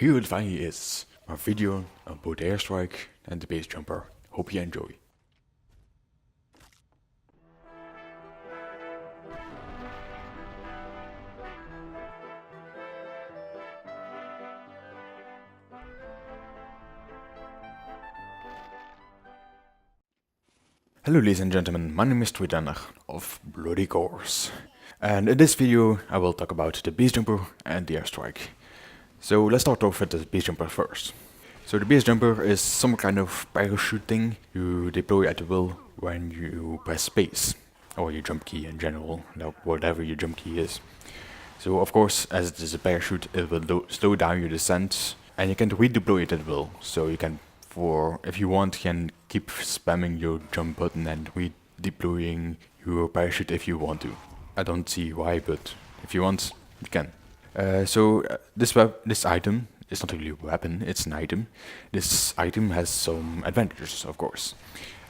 here it finally is, my video on both the airstrike and the B.A.S.E Jumper. Hope you enjoy. Hello ladies and gentlemen, my name is Twitter of Bloody Course. And in this video I will talk about the B.A.S.E Jumper and the airstrike. So let's start off with the B.A.S.E Jumper first. So the B.A.S.E Jumper is some kind of parachute thing you deploy at will when you press space, or your jump key in general, whatever your jump key is. So of course, as it is a parachute, it will slow down your descent, and you can redeploy it at will. So you can, if you want, can keep spamming your jump button and redeploying your parachute if you want to. I don't see why, but if you want, you can. This item is not really a weapon, it's an item. This item has some advantages, of course.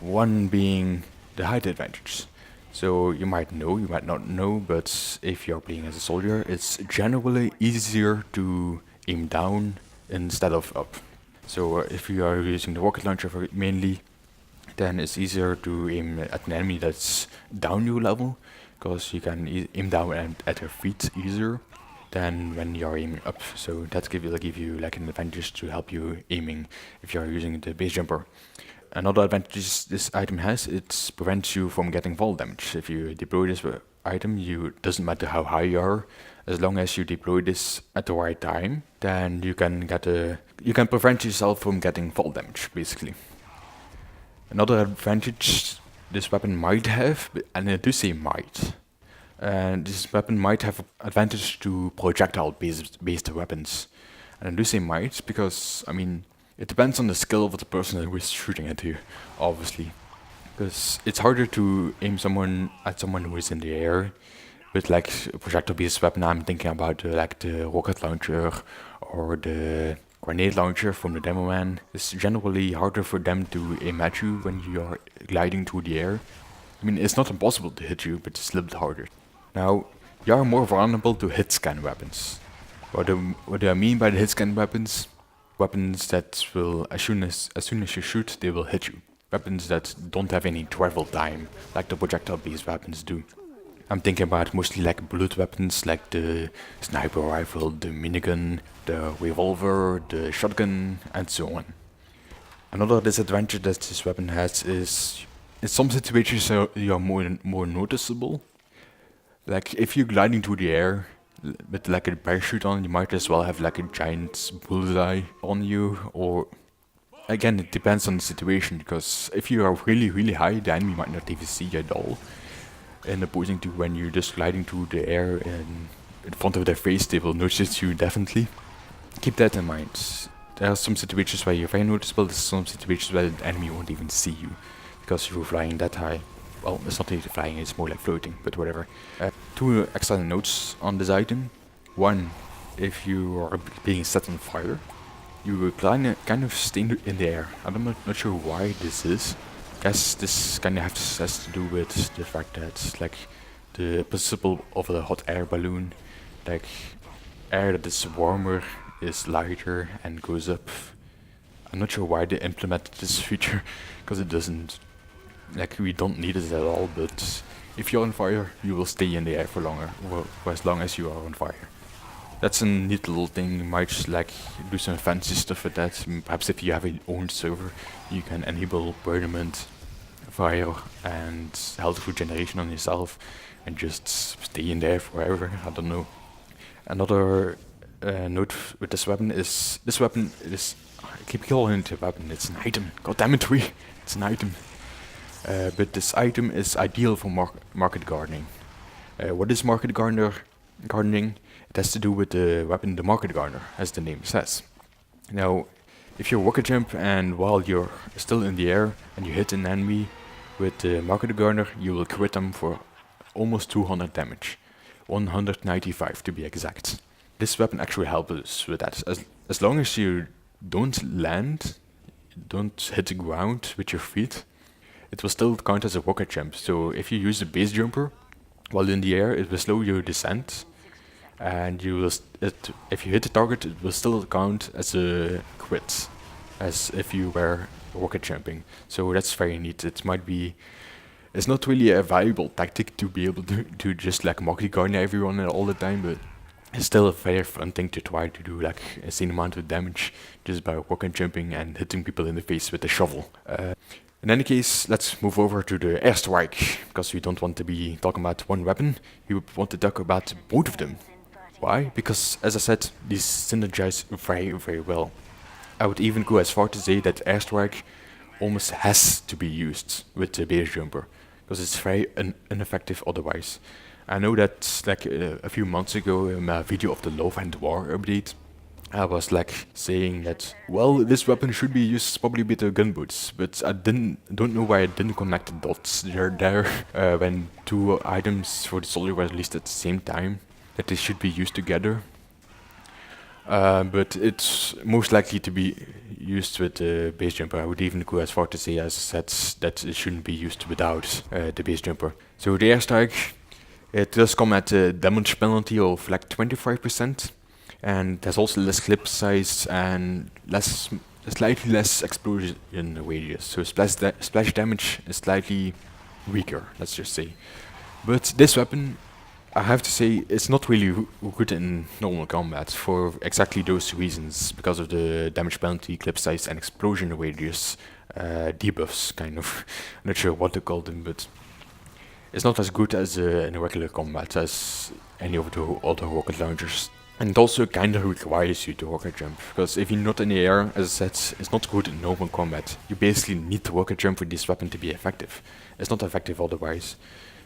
One being the height advantage. So you might know, you might not know, but if you're playing as a soldier, it's generally easier to aim down instead of up. So if you are using the rocket launcher mainly, then it's easier to aim at an enemy that's down your level, because you can aim down and at their feet easier than when you're aiming up. So that will give you like an advantage to help you aiming if you're using the B.A.S.E Jumper. Another advantage this item has, it prevents you from getting fall damage. If you deploy this item, it doesn't matter how high you are, as long as you deploy this at the right time, then you can prevent yourself from getting fall damage, basically. Another advantage this weapon might have, and I do say might, and this weapon might have advantage to projectile-based weapons. And I do say might because, I mean, it depends on the skill of the person who is shooting at you, obviously. Because it's harder to aim at someone who is in the air with like a projectile-based weapon. I'm thinking about like the rocket launcher or the grenade launcher from the Demo Man. It's generally harder for them to aim at you when you are gliding through the air. I mean, it's not impossible to hit you, but it's a little bit harder. Now, you are more vulnerable to hit scan weapons. What do I mean by the hit scan weapons? Weapons that will, as soon as you shoot, they will hit you. Weapons that don't have any travel time, like the projectile-based weapons do. I'm thinking about mostly like bullet weapons, like the sniper rifle, the minigun, the revolver, the shotgun, and so on. Another disadvantage that this weapon has is, in some situations you are more noticeable. Like if you're gliding through the air with like a parachute on, you might as well have like a giant bullseye on you, or again, it depends on the situation, because if you are really high, the enemy might not even see you at all. And opposing to when you're just gliding through the air and in front of their face, they will notice you definitely. Keep that in mind. There are some situations where you're very noticeable, there's some situations where the enemy won't even see you, because you're flying that high. Well, it's not really flying, it's more like floating, but whatever. Two extra notes on this item. One, if you are being set on fire, you will kind of stay in the air. I'm not sure why this is. I guess this kind of has to do with the fact that, like, the principle of a hot air balloon, like, air that is warmer is lighter and goes up. I'm not sure why they implemented this feature, because it doesn't, like, we don't need it at all, but if you're on fire, you will stay in the air for longer, or for as long as you are on fire. That's a neat little thing. You might like do some fancy stuff with that. Perhaps if you have your own server, you can enable permanent fire and health regeneration on yourself and just stay in there forever. I don't know. Another note with this weapon is, I keep calling it a weapon, it's an item. God damn it, it's an item. But this item is ideal for market gardening. What is market gardening? It has to do with the weapon, the market gardener, as the name says. Now, if you rocket jump and while you're still in the air and you hit an enemy with the market gardener, you will crit them for almost 200 damage. 195 to be exact. This weapon actually helps us with that. As long as you don't land, don't hit the ground with your feet, it will still count as a rocket jump. So if you use the B.A.S.E Jumper while in the air, it will slow your descent and you will if you hit the target, it will still count as a crit, as if you were rocket jumping. So that's very neat. It's not really a viable tactic to be able to just like multi-garden everyone all the time, but it's still a very fun thing to try to do, like a insane amount of damage just by rocket jumping and hitting people in the face with a shovel. In any case, let's move over to the airstrike, because we don't want to be talking about one weapon, we want to talk about both of them. Why? Because, as I said, these synergize very, very well. I would even go as far to say that airstrike almost has to be used with the B.A.S.E Jumper, because it's very ineffective otherwise. I know that like a few months ago in my video of the Love and War update, I was like saying that, well, this weapon should be used probably with the gunboats, but I don't know why I didn't connect the dots there when two items for the soldier were released at the same time, that they should be used together. But it's most likely to be used with the B.A.S.E Jumper. I would even go as far to say, as I said, that it shouldn't be used without the B.A.S.E Jumper. So the airstrike, it does come at a damage penalty of like 25%. And there's also less clip size and slightly less explosion radius. So splash damage is slightly weaker, let's just say. But this weapon, I have to say, it's not really good in normal combat for exactly those reasons, because of the damage penalty, clip size, and explosion radius debuffs, kind of. I'm not sure what to call them, but it's not as good as in regular combat as any of the other rocket launchers. And it also kind of requires you to rocket jump, because if you're not in the air, as I said, it's not good in normal combat. You basically need to rocket jump for this weapon to be effective. It's not effective otherwise.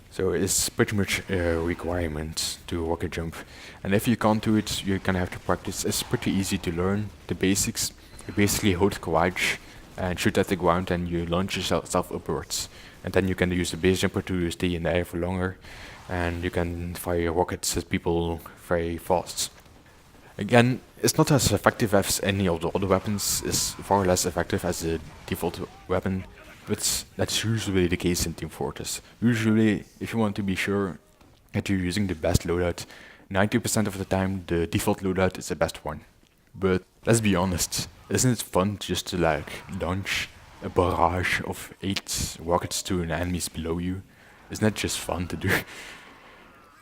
So it's pretty much a requirement to rocket jump. And if you can't do it, you're gonna have to practice. It's pretty easy to learn the basics. You basically hold crouch and shoot at the ground, and you launch yourself upwards. And then you can use the B.A.S.E Jumper to stay in the air for longer, and you can fire rockets at people very fast. Again, it's not as effective as any of the other weapons, it's far less effective as the default weapon, but that's usually the case in Team Fortress. Usually, if you want to be sure that you're using the best loadout, 90% of the time the default loadout is the best one. But let's be honest, isn't it fun just to like launch a barrage of 8 rockets to an enemies below you? Isn't that just fun to do?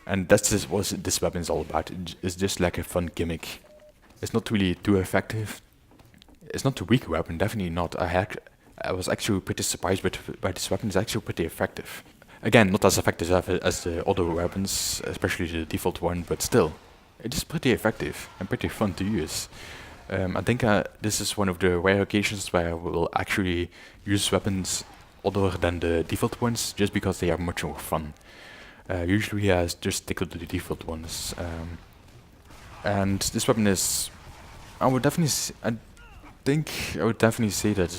And that's just what this weapon is all about. It's just like a fun gimmick. It's not really too effective. It's not a weak weapon, definitely not. I was actually pretty surprised by this weapon. It's actually pretty effective. Again, not as effective as the other weapons, especially the default one, but still, it is pretty effective and pretty fun to use. I think this is one of the rare occasions where I will actually use weapons other than the default ones, just because they are much more fun. Usually I just stick to the default ones. And this weapon is, I would definitely say that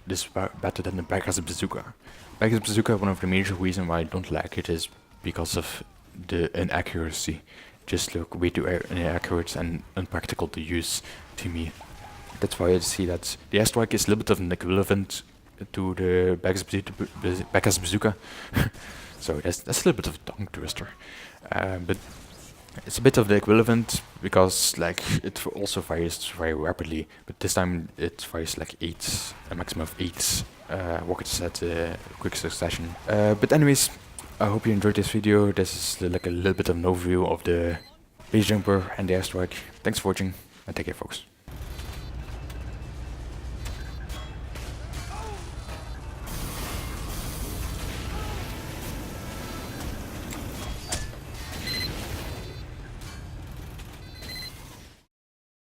this is better than the B.A.S.E Bazooka. B.A.S.E Bazooka, one of the major reasons why I don't like it is because of the inaccuracy. Just look way too inaccurate and unpractical to use to me. That's why I see that the airstrike is a little bit of an equivalent to the B.A.S.E Bazooka. So that's a little bit of a tongue twister, but it's a bit of the equivalent, because like it also fires very rapidly, but this time it fires like a maximum of 8 rockets at a quick succession. But anyways, I hope you enjoyed this video. This is like a little bit of an overview of the B.A.S.E Jumper and the airstrike. Thanks for watching, and take care, folks.